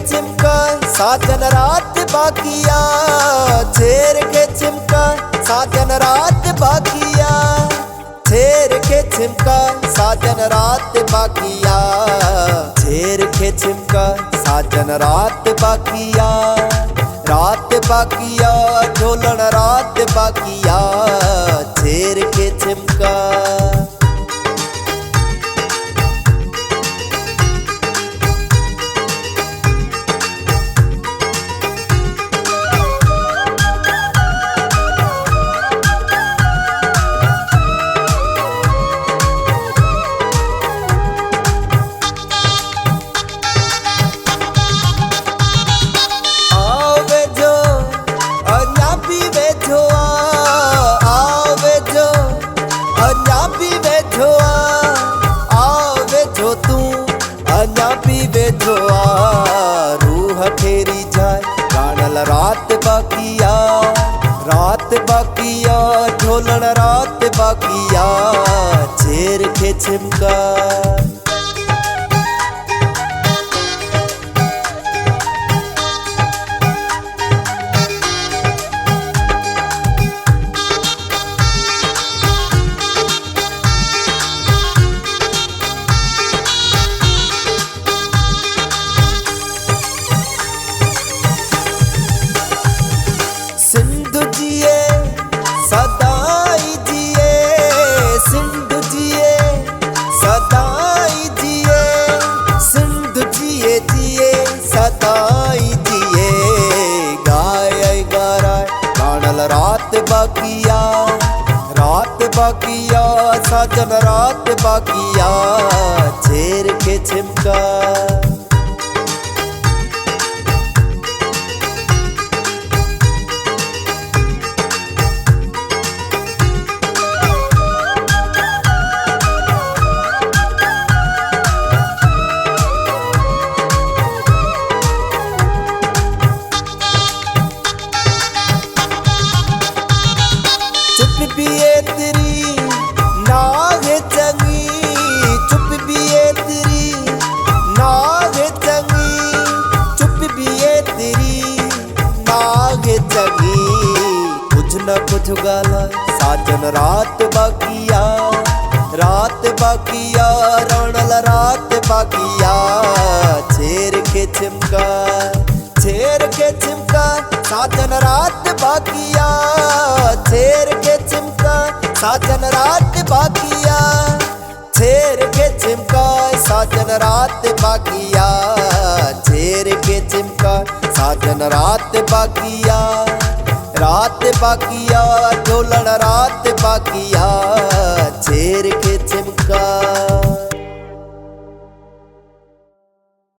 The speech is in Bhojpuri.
चिमका साजन रात बाकिया, छेर के चिमका साजन रात बाकिया, छेर के चिमका साजन रात बाकिया, छेर के चिमका साजन रात बाकिया, रात बाकिया ढोलन रात बाकिया, छेर के चिमका। रूह फेरी जाए गानल रात बाकिया, रात बाकिया ढोलन रात बाकिया, छेर के चिमका। सिंधु जिए सदाई जिए, सिंधु जिए सदाई जिए, सिंधु जिए जिए सदाई जिए, गाय गाराय गानल रात बाकिया, रात बाकिया साजन रात बाकिया, छेर के चिमका। चुप पिए तेरी नाग चंगी, चुप पिए तेरी नाग चंगी, चुप पिए तेरी नाग चंगी, कुछ न कुछ गाला साजन रात बाकिया, रात बाकिया रणल रात बाकिया, छेर के चिमका, छेर के चिमका साजन रात बाकिया, छेर के चिमका साजन रात बाकिया, छेर के चिमका साजन रात बाकिया, छेर के चिमका साजन रात बाकिया, रात बाकिया ढोलन रात बाकिया, छेर के चिमका।